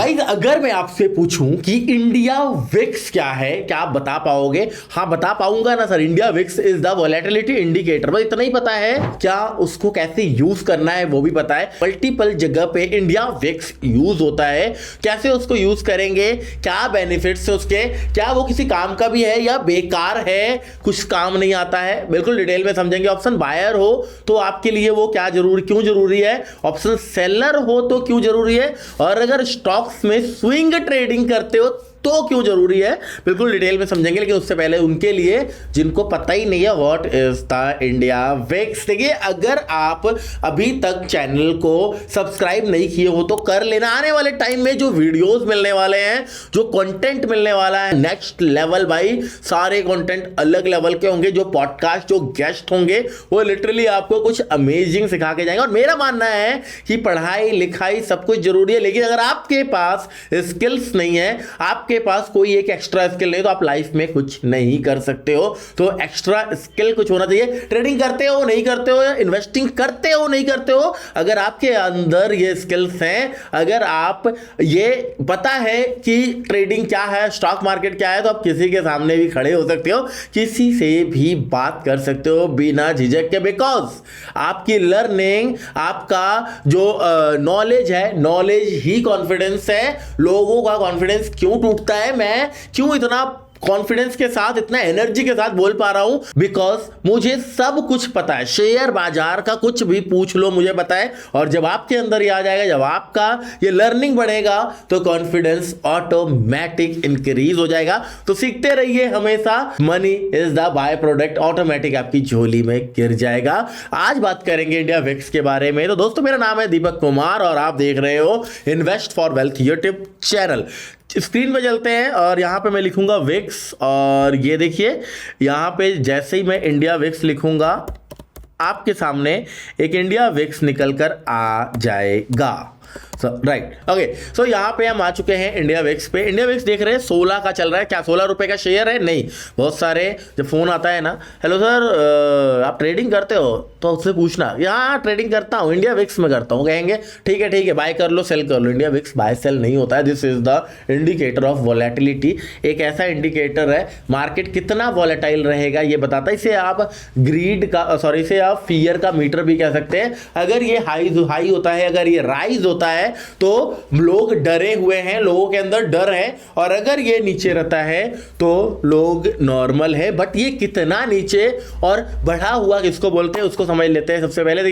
Guys अगर मैं आपसे पूछूं कि इंडिया विक्स क्या है, क्या आप बता पाओगे? हाँ बता पाऊंगा ना sir. India VIX is the volatility indicator. बस इतना ही पता है। क्या उसको कैसे यूज करना है वो भी पता है। मल्टीपल जगह पे इंडिया विक्स यूज होता है। कैसे उसको यूज करेंगे, क्या बेनिफिट्स है उसके, क्या वो किसी काम का भी है या बेकार है, कुछ काम नहीं आता है, बिल्कुल डिटेल में समझेंगे। ऑप्शन बायर हो तो आपके लिए वो क्या जरूरी, क्यों जरूरी है। ऑप्शन सेलर हो तो क्यों जरूरी है। और अगर स्टॉक्स में स्विंग ट्रेडिंग करते हो तो क्यों जरूरी है, बिल्कुल डिटेल में समझेंगे। लेकिन उससे पहले उनके लिए जिनको पता ही नहीं है what is the India VIX. देखिए अगर आप अभी तक चैनल को सब्सक्राइब नहीं किए हो तो कर लेना। आने वाले टाइम में जो वीडियोस मिलने वाले हैं, जो कंटेंट मिलने वाला है नेक्स्ट लेवल भाई, सारे कंटेंट अलग लेवल के होंगे। जो पॉडकास्ट, जो गेस्ट होंगे वो लिटरली आपको कुछ अमेजिंग सिखा के जाएंगे। और मेरा मानना है कि पढ़ाई लिखाई सब कुछ जरूरी है, लेकिन अगर आपके पास स्किल्स नहीं है, आपके पास कोई एक एक्स्ट्रा स्किल नहीं, तो आप लाइफ में कुछ नहीं कर सकते हो। तो एक्स्ट्रा स्किल कुछ होना चाहिए। ट्रेडिंग करते हो नहीं करते हो, इन्वेस्टिंग करते हो नहीं करते हो, अगर आपके अंदर ये स्किल्स हैं, अगर आप ये पता है कि ट्रेडिंग क्या है, स्टॉक मार्केट क्या है, तो आप किसी के सामने भी खड़े हो सकते हो, किसी से भी बात कर सकते हो बिना झिझक के। बिकॉज आपकी लर्निंग, आपका जो नॉलेज है, नॉलेज ही कॉन्फिडेंस है। लोगों का कॉन्फिडेंस क्यों टूटता है, मैं क्यों इतना कॉन्फिडेंस के साथ, इतना एनर्जी के साथ बोल पा रहा हूं, बिकॉज मुझे सब कुछ पता है। शेयर बाजार का कुछ भी पूछ लो, मुझे पता है। और जब आपके अंदर ये आ जाएगा, जब आपका ये लर्निंग बढ़ेगा, तो कॉन्फिडेंस ऑटोमेटिक इंक्रीज हो जाएगा। तो सीखते रहिए हमेशा। Money is the by product, automatic आपकी झोली में गिर जाएगा। आज बात करेंगे इंडिया विक्स के बारे में। तो दोस्तों मेरा नाम है दीपक कुमार और आप देख रहे हो invest for wealth YouTube channel. Screen पे चलते हैं और यहाँ पे मैं लिखूंगा विक्स, और ये देखिए यहाँ पे जैसे ही मैं इंडिया विक्स लिखूंगा, आपके सामने एक इंडिया विक्स निकल कर आ जाएगा। Right, okay. सो यहाँ पे हम आ चुके हैं इंडिया विक्स पे। इंडिया विक्स देख रहे हैं 16 का चल रहा है। क्या 16 रुपए का शेयर है? नहीं। बहुत सारे जब फोन आता है ना, हेलो सर आप ट्रेडिंग करते हो, तो उससे पूछना यहाँ ट्रेडिंग करता हूँ, इंडिया विक्स में करता हूँ। कहेंगे ठीक है बाय कर लो, सेल कर लो। इंडिया विक्स बाय सेल नहीं होता है। This is the indicator of volatility. एक ऐसा इंडिकेटर है, मार्केट कितना वोलेटाइल रहेगा ये बताता है। इसे आप ग्रीड का, सॉरी, इसे आप फियर का मीटर भी कह सकते हैं। अगर ये हाई होता है, अगर ये राइज होता है, तो लोग डरे हुए हैं, लोगों के अंदर डर है। और अगर ये नीचे रहता है तो लोग नॉर्मल है। बट ये कितना नीचे और बढ़ा हुआ किसको बोलते हैं उसको समझ लेते हैं। सबसे पहले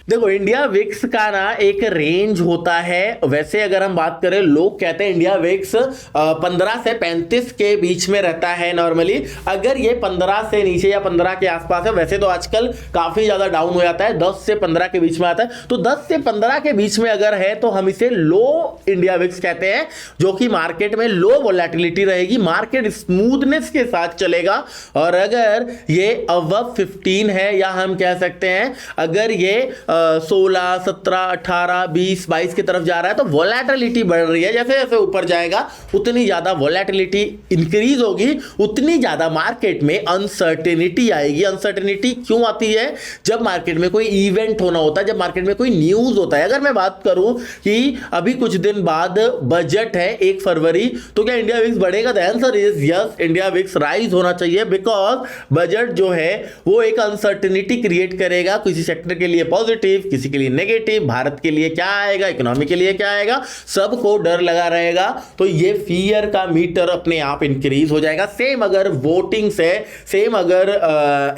देखो इंडिया विक्स का ना एक रेंज होता है। वैसे अगर हम बात करें, लोग कहते हैं इंडिया विक्स 15 से 35 के बीच में रहता है नॉर्मली। अगर ये 15 से नीचे या 15 के आसपास है, वैसे तो आजकल काफी ज्यादा डाउन हो जाता है, 10 से 15 के बीच में आता है। तो 10 से 15 के बीच में अगर है तो हम इसे लो इंडिया विक्स कहते हैं, जो कि मार्केट में लो वोलेटिलिटी रहेगी, मार्केट स्मूथनेस के साथ चलेगा। और अगर ये अबव 15 है, या हम कह सकते हैं अगर ये 16, 17, 18, 20, 22 की तरफ जा रहा है, तो वोलेटिलिटी बढ़ रही है। जैसे जैसे ऊपर जाएगा उतनी ज्यादा वोलेटिलिटी इंक्रीज होगी, उतनी ज्यादा मार्केट में अनसर्टेनिटी आएगी। अनसर्टेनिटी क्यों आती है? जब मार्केट में कोई इवेंट होना होता है, जब मार्केट में कोई न्यूज होता है। अगर मैं बात करूं कि अभी कुछ दिन बाद बजट है 1 फरवरी, तो क्या इंडिया विक्स बढ़ेगा? The answer is yes, India VIX rise होना चाहिए। बिकॉज बजट जो है वो एक अनसर्टेनिटी क्रिएट करेगा, किसी सेक्टर के लिए पॉजिटिव, किसी के लिए नेगेटिव, भारत के लिए क्या आएगा, इकोनॉमी के लिए क्या आएगा, सबको डर लगा रहेगा। तो ये फियर का मीटर अपने आप इंक्रीज हो जाएगा। सेम अगर वोटिंग से, सेम अगर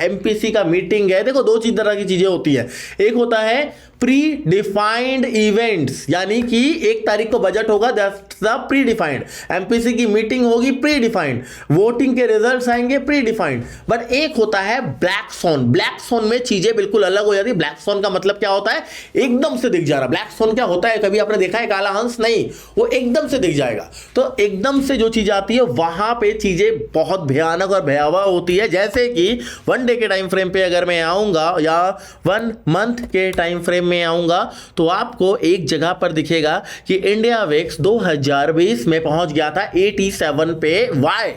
एमपीसी का मीटिंग है। देखो दो तरह की चीजें होती है। एक होता है प्री डिफाइंड इवेंट्स, यानी कि 1 तारीख को बजट होगा, that's the pre defined. MPC की मीटिंग होगी, प्री डिफाइंड। वोटिंग के रिजल्ट्स आएंगे, प्री डिफाइंड। बट एक होता है ब्लैक सोन। ब्लैक सोन में चीजें बिल्कुल अलग हो जाती है। ब्लैक सोन का मतलब क्या होता है? एकदम से दिख जा रहा। ब्लैक सोन क्या होता है? कभी आपने देखा है काला हंस? नहीं, वो एकदम से दिख जाएगा। तो एकदम से जो चीज आती है वहां पे चीजें बहुत भयानक और भयावह होती है। जैसे कि 1 डे के टाइम फ्रेम पे अगर मैं आऊंगा, या 1 मंथ के टाइम फ्रेम में आऊंगा, तो आपको एक जगह पर दिखेगा कि इंडिया विक्स 2020 में पहुंच गया था 87 पे। वाई?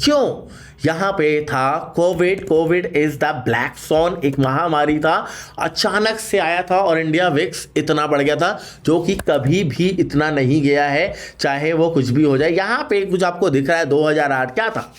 क्यों? यहाँ पे था covid is the black swan, एक महामारी था, अचानक से आया था और इंडिया विक्स इतना बढ़ गया था जो कि कभी भी इतना नहीं गया है, चाहे वो कुछ भी हो जाए। यहाँ पे कुछ आपको दिख रहा है 2008 क्या था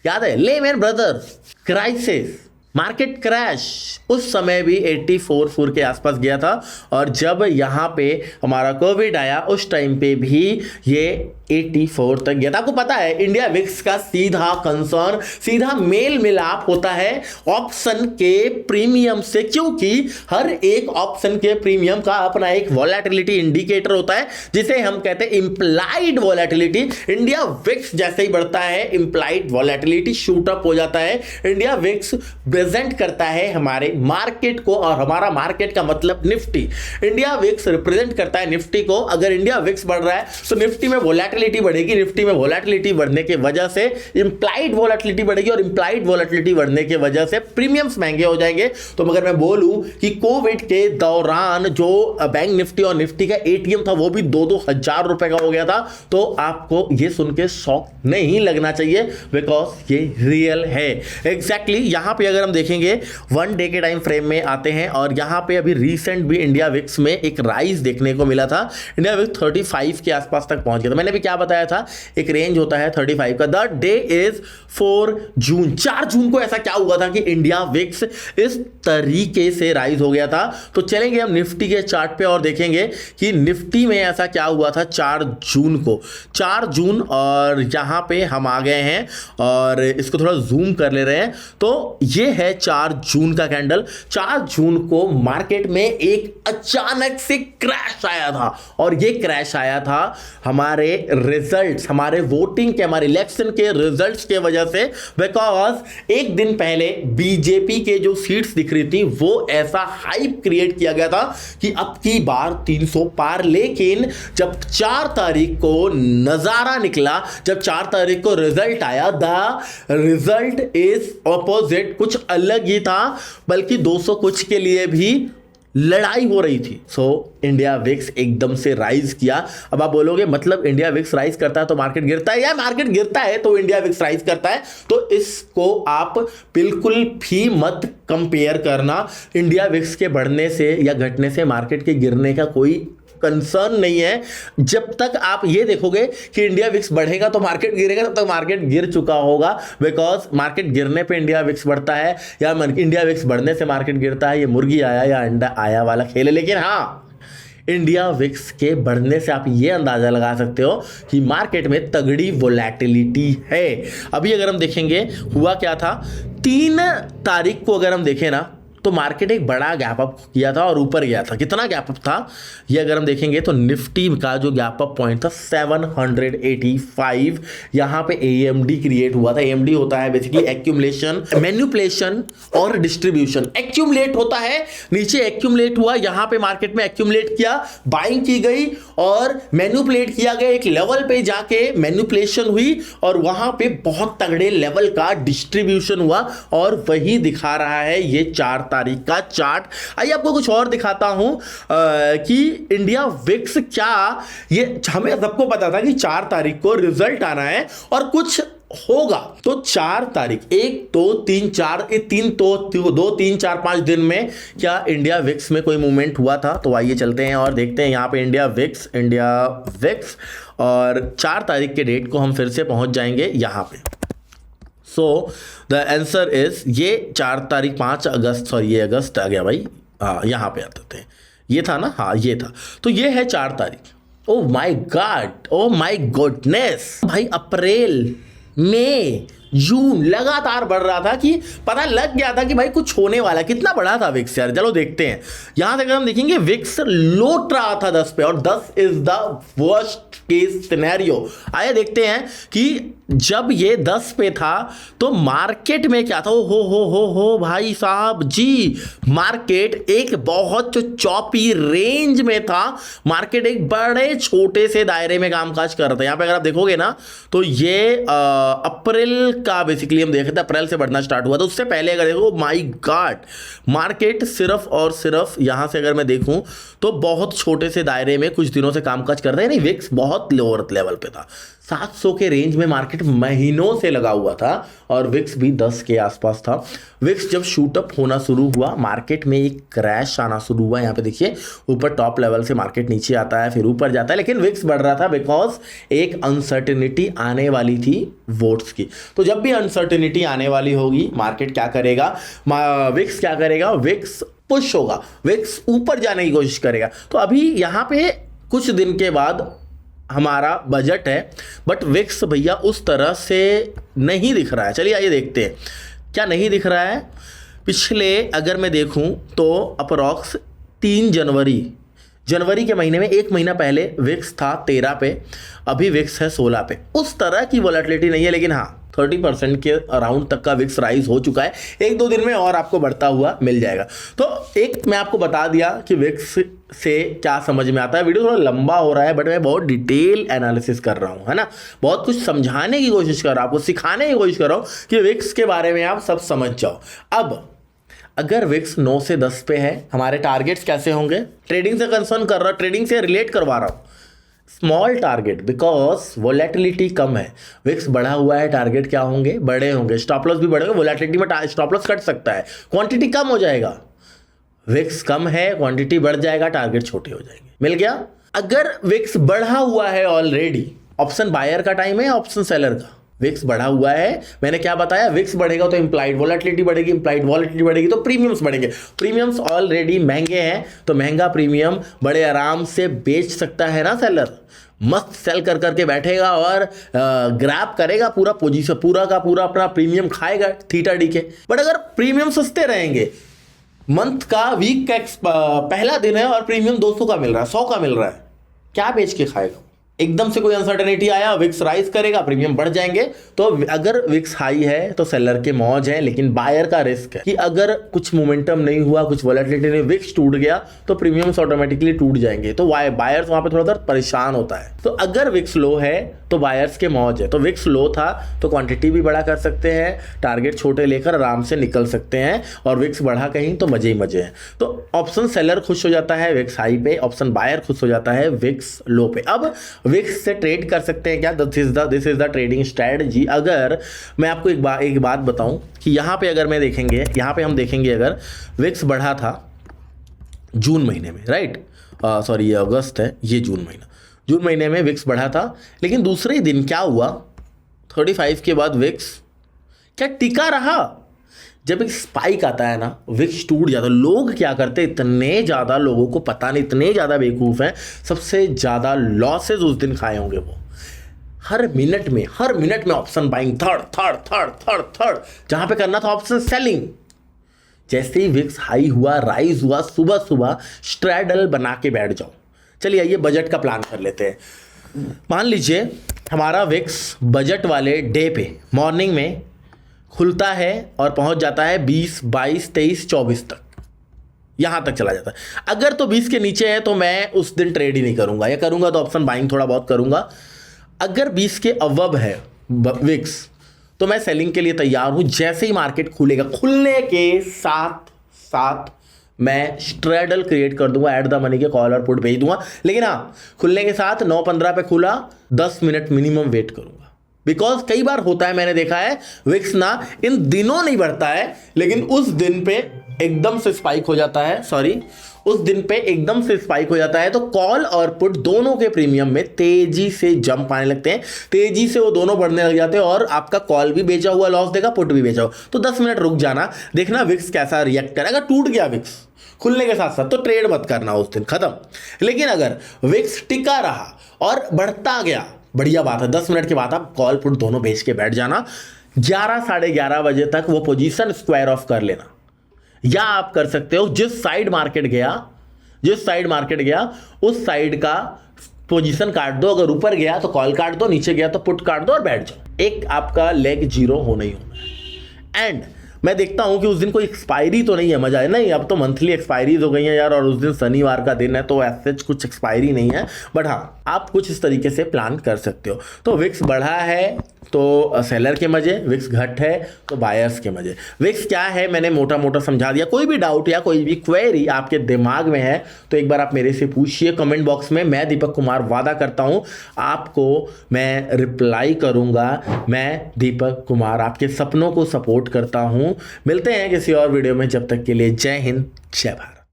याद है? Layman brothers crisis, market crash, उस समय भी 84 के आसपास गया था। और जब यहाँ पे हमारा कोविड आया उस टाइम पे भी ये 84 तक गया था। आपको पता है इंडिया विक्स का सीधा कंसर्न, सीधा मेल मिलाप होता है ऑप्शन के प्रीमियम से, क्योंकि हर एक ऑप्शन के प्रीमियम का अपना एक वोलेटिलिटी इंडिकेटर होता है जिसे हम कहते हैं इंप्लाइड वोलेटिलिटी। इंडिया विक्स जैसे ही बढ़ता है इंप्लाइड वोलेटिलिटी शूट अप हो जाता है। इंडिया विक्स प्रेजेंट करता है हमारे मार्केट को, और हमारा मार्केट का मतलब निफ्टी। इंडिया विक्स रिप्रेजेंट करता है निफ्टी को। अगर इंडिया विक्स बढ़ रहा है तो निफ्टी में वोलेटिलिटी बढ़ेगी, निफ्टी में वोलेटिलिटी बढ़ने के वजह से इंप्लाइड वोलेटिलिटी बढ़ेगी, और इंप्लाइड वोलेटिलिटी बढ़ने के वजह से प्रीमियम्स महंगे हो जाएंगे। तो मगर मैं बोलूं कि कोविड के दौरान जो बैंक निफ्टी और निफ्टी का एटीएम था वो भी 2-2 हजार रुपए का हो गया था, तो आपको ये सुन के शॉक नहीं लगना चाहिए, बिकॉज ये रियल है। एग्जैक्टली यहां पे अगर हम देखेंगे 1 डे के टाइम फ्रेम में आते हैं, और यहां पे अभी रिसेंट भी इंडिया विक्स में एक राइज देखने को मिला था। इंडिया विक्स 35 के आसपास तक पहुंच गया था। मैंने भी क्या बताया था, एक रेंज होता है 35 का। द डे इज 4 जून, 4 जून को ऐसा क्या हुआ था कि इंडिया विक्स इस तरीके से राइज हो गया था। तो चलेंगे हम निफ्टी के चार्ट पे और देखेंगे कि निफ्टी में ऐसा क्या हुआ था 4 जून को। 4 जून, और यहां पे हम आ गए हैं और इसको थोड़ा जूम कर ले रहे हैं। तो ये है 4 जून का कैंडल। 4 जून को मार्केट में एक अचानक से क्रैश आया था, और ये क्रैश आया था हमारे रिजल्ट्स, हमारे वोटिंग के, हमारे इलेक्शन के रिजल्ट्स के वजह से। बिकॉज एक दिन पहले बीजेपी के जो सीट्स दिख रही थी वो ऐसा हाइप क्रिएट किया गया था कि अब की बार 300 पार, लेकिन जब 4 तारीख को नजारा निकला, जब 4 तारीख को रिजल्ट आया, द रिजल्ट इज ऑपोजिट, कुछ अलग ही था, बल्कि 200 कुछ के लिए भी लड़ाई हो रही थी। सो इंडिया विक्स एकदम से राइज किया। अब आप बोलोगे मतलब इंडिया विक्स राइज करता है तो मार्केट गिरता है, या मार्केट गिरता है तो इंडिया विक्स राइज करता है? तो इसको आप बिल्कुल भी मत कंपेयर करना। इंडिया विक्स के बढ़ने से या घटने से मार्केट के गिरने का कोई कंसर्न नहीं है। जब तक आप ये देखोगे कि इंडिया विक्स बढ़ेगा तो मार्केट गिरेगा, तब तक मार्केट गिर चुका होगा। बिकॉज मार्केट गिरने पे इंडिया विक्स बढ़ता है या इंडिया विक्स बढ़ने से मार्केट गिरता है, ये मुर्गी आया या अंडा आया वाला खेल है। लेकिन हाँ, इंडिया विक्स के बढ़ने से आप ये अंदाजा लगा सकते हो कि मार्केट में तगड़ी वोलेटिलिटी है। अभी अगर हम देखेंगे हुआ क्या था, 3 तारीख को अगर हम देखें ना तो मार्केट एक बड़ा गैप अप किया था और ऊपर गया था। कितना गैप अप था ये अगर हम देखेंगे तो निफ्टी का जो गैप अप पॉइंट था 785, यहां पे एएमडी क्रिएट हुआ था। एएमडी होता है बेसिकली एक्यूमुलेशन, मैनिपुलेशन और डिस्ट्रीब्यूशन। एक्यूमुलेट होता है, नीचे एक्यूमुलेट हुआ, यहां पे मार्केट में एक्यूमुलेट किया, बाइंग की गई और मैनिपुलेट किया गया, एक लेवल पे जाके मैनिपुलेशन हुई और वहां पे बहुत तगड़े लेवल का डिस्ट्रीब्यूशन हुआ, और वही दिखा रहा है ये 4 तारीख का चार्ट। आइए आपको कुछ और दिखाता हूं कि इंडिया विक्स क्या, ये हमें सबको पता था कि 4 तारीख को रिजल्ट आना है और कुछ होगा। तो 4 तारीख 1 2 3 4 2 3 4 5 दिन में क्या इंडिया विक्स में कोई मूवमेंट हुआ था? तो आइए चलते हैं और देखते हैं। यहाँ पे इंडिया विक्स और 4 तारीख के डेट को हम फिर से पहुंच जाएंगे यहाँ पे। सो द आंसर इज ये 4 तारीख 5 अगस्त, सॉरी ये अगस्त आ गया भाई, हाँ यहाँ पे आते थे, ये था ना, हाँ ये था। तो ये है 4 तारीख। Oh my God, oh my goodness भाई, अप्रैल मई जून लगातार बढ़ रहा था कि पता लग गया था कि भाई कुछ होने वाला। कितना बढ़ा था विक्स यार, चलो देखते हैं। यहां से अगर हम देखेंगे विक्स लौट रहा था 10 पे, और 10 is the worst case scenario. आइए देखते हैं कि जब ये 10 पे था तो मार्केट में क्या था। हो भाई साहब जी, मार्केट एक बहुत चौपी रेंज में था। मार्केट एक बड़े छोटे से दायरे में कामकाज कर रहा था। यहां पे अगर आप देखोगे ना तो ये अप्रैल का बेसिकली हम देखे थे अप्रैल से बढ़ना स्टार्ट हुआ था, उससे पहले अगर देखो माय गॉड मार्केट सिर्फ और सिर्फ यहां से अगर मैं देखूं तो बहुत छोटे से दायरे में कुछ दिनों से कामकाज कर रहे हैं। नहीं, विक्स बहुत लोअर लेवल पे था, 700 के रेंज में मार्केट महीनों से लगा हुआ था और विक्स भी 10 के आसपास था। विक्स जब शूट अप होना शुरू हुआ, मार्केट में एक क्रैश आना शुरू हुआ। यहाँ पे देखिए ऊपर टॉप लेवल से मार्केट नीचे आता है, फिर ऊपर जाता है, लेकिन विक्स बढ़ रहा था बिकॉज एक अनसर्टेनिटी आने वाली थी वोट्स की। तो जब भी अनसर्टेनिटी आने वाली होगी मार्केट क्या करेगा, विक्स क्या करेगा, विक्स पुश होगा, विक्स ऊपर जाने की कोशिश करेगा। तो अभी यहाँ पे कुछ दिन के बाद हमारा बजट है, बट विक्स भैया उस तरह से नहीं दिख रहा है। चलिए आइए देखते हैं क्या नहीं दिख रहा है। पिछले अगर मैं देखूं तो अप्रॉक्स 3 जनवरी के महीने में, एक महीना पहले विक्स था 13 पे, अभी विक्स है 16 पे। उस तरह की वॉलेटिलिटी नहीं है, लेकिन हाँ 30% के अराउंड तक का विक्स राइज हो चुका है। 1-2 दिन में और आपको बढ़ता हुआ मिल जाएगा। तो एक मैं आपको बता दिया कि विक्स से क्या समझ में आता है। वीडियो थोड़ा लंबा हो रहा है बट मैं बहुत डिटेल एनालिसिस कर रहा हूँ, है ना, बहुत कुछ समझाने की कोशिश कर रहा हूँ, आपको सिखाने की कोशिश कर रहा हूँ कि विक्स के बारे में आप सब समझ जाओ। अब अगर विक्स 9 से 10 पे है, हमारे टारगेट्स कैसे होंगे, ट्रेडिंग से कंसर्न कर रहा हूँ, ट्रेडिंग से रिलेट करवा रहा हूँ। स्मॉल टारगेट बिकॉज वोलेटिलिटी कम है, विक्स बढ़ा हुआ है, टारगेट क्या होंगे, बड़े होंगे, स्टॉप लॉस भी बढ़ेगा। वोलेटिलिटी में स्टॉप लॉस कट सकता है, क्वांटिटी कम हो जाएगा, विक्स कम है, क्वांटिटी बढ़ जाएगा, टारगेट छोटे हो जाएंगे। मिल गया। अगर विक्स बढ़ा हुआ है ऑलरेडी, ऑप्शन बायर का टाइम है, ऑप्शन सेलर का। विक्स बढ़ा हुआ है, मैंने क्या बताया, विक्स बढ़ेगा तो इंप्लाइड वोलेटिलिटी बढ़ेगी, इंप्लाइड वोलेटिलिटी बढ़ेगी तो प्रीमियम्स बढ़ेंगे। प्रीमियम्स ऑलरेडी महंगे हैं तो महंगा प्रीमियम बड़े आराम से बेच सकता है ना सेलर, मस्त सेल कर करके बैठेगा और ग्रैब करेगा पूरा पोजीशन, पूरा का पूरा अपना प्रीमियम खाएगा थीटा डी के। बट अगर प्रीमियम सस्ते रहेंगे, मंथ का वीक का पहला दिन है और प्रीमियम 200 का मिल रहा है, 100 का मिल रहा है, क्या बेच के खाएगा। एकदम से कोई अनसर्टेनिटी आया, विक्स राइज करेगा, प्रीमियम बढ़ जाएंगे। तो अगर विक्स हाई है तो सेलर के मौज है, लेकिन बायर का रिस्क है कि अगर कुछ मोमेंटम नहीं हुआ, कुछ वोलेटिलिटी नहीं, विक्स टूट गया तो प्रीमियम्स ऑटोमेटिकली टूट जाएंगे। तो बायर्स वहां पे थोड़ा सा परेशान होता है। तो अगर विक्स लो है तो बायर्स के मौज है। तो विक्स लो था तो क्वांटिटी भी बड़ा कर सकते हैं, टारगेट छोटे लेकर आराम से निकल सकते हैं, और विक्स बढ़ा कहीं तो मजे ही मजे हैं। तो ऑप्शन सेलर खुश हो जाता है विक्स हाई पे, ऑप्शन बायर खुश हो जाता है विक्स लो पे। अब विक्स से ट्रेड कर सकते हैं क्या, this is the trading strategy. अगर मैं आपको एक बात बताऊं कि यहाँ पे अगर मैं देखेंगे, यहाँ पे हम देखेंगे अगर विक्स बढ़ा था जून महीने में, राइट, सॉरी ये अगस्त है, ये जून महीने में विक्स बढ़ा था, लेकिन दूसरे दिन क्या हुआ, 35 के बाद विक्स क्या टिका रहा। जब एक स्पाइक आता है ना, विक्स टूट जाता है। लोग क्या करते हैं, इतने ज़्यादा लोगों को पता नहीं, इतने ज़्यादा बेवकूफ़ हैं, सबसे ज़्यादा लॉसेज उस दिन खाए होंगे वो। हर मिनट में ऑप्शन बाइंग, थर्ड, जहाँ पे करना था ऑप्शन सेलिंग। जैसे ही विक्स हाई हुआ, राइज हुआ, सुबह स्ट्रैडल बना के बैठ जाओ। चलिए आइए बजट का प्लान कर लेते हैं। मान लीजिए हमारा विक्स बजट वाले डे पे मॉर्निंग में खुलता है और पहुंच जाता है 20, 22, 23, 24 तक, यहां तक चला जाता है। अगर तो 20 के नीचे है तो मैं उस दिन ट्रेड ही नहीं करूंगा, या करूंगा तो ऑप्शन बाइंग थोड़ा बहुत करूंगा। अगर 20 के अबव है विक्स तो मैं सेलिंग के लिए तैयार हूं। जैसे ही मार्केट खुलेगा, खुलने के साथ मैं स्ट्रैडल क्रिएट कर दूंगा, एट द मनी के कॉल और पुट भेज दूंगा। लेकिन हाँ, खुलने के साथ 9:15 पे खुला, 10 मिनट मिनिमम वेट करूंगा। बिकॉज कई बार होता है, मैंने देखा है विक्स ना इन दिनों नहीं बढ़ता है, लेकिन उस दिन पे एकदम से स्पाइक हो जाता है, तो कॉल और पुट दोनों के प्रीमियम में तेजी से जंप आने लगते हैं, तेजी से वो दोनों बढ़ने लग जाते हैं, और आपका कॉल भी बेचा हुआ लॉस देगा, पुट भी बेचा हुआ। तो 10 मिनट रुक जाना, देखना विक्स कैसा रिएक्ट करेगा। टूट गया विक्स खुलने के साथ तो ट्रेड मत करना उस दिन, खत्म। लेकिन अगर विक्स टिका रहा और बढ़ता गया, बढ़िया बात है, 10 मिनट के बाद आप कॉल पुट दोनों बेच के बैठ जाना। 11, साढ़े 11 बजे तक वो पोजीशन स्क्वायर ऑफ कर लेना, या आप कर सकते हो जिस साइड मार्केट गया उस साइड का पोजीशन काट दो। अगर ऊपर गया तो कॉल काट दो, नीचे गया तो पुट काट दो और बैठ जाओ। एक आपका लेग जीरो होना ही होना है। एंड मैं देखता हूं कि उस दिन कोई एक्सपायरी तो नहीं है, मजा है नहीं, अब तो मंथली एक्सपायरीज हो गई हैं यार, और उस दिन शनिवार का दिन है तो ऐसे कुछ एक्सपायरी नहीं है, बट हाँ आप कुछ इस तरीके से प्लान कर सकते हो। तो विक्स बढ़ा है तो सेलर के मजे, विक्स घट है तो बायर्स के मजे। विक्स क्या है मैंने मोटा मोटा समझा दिया। कोई भी डाउट या कोई भी क्वेरी आपके दिमाग में है तो एक बार आप मेरे से पूछिए कमेंट बॉक्स में। मैं दीपक कुमार वादा करता हूं आपको मैं रिप्लाई करूंगा। मैं दीपक कुमार आपके सपनों को सपोर्ट करता हूं। मिलते हैं किसी और वीडियो में, जब तक के लिए जय हिंद जय भारत।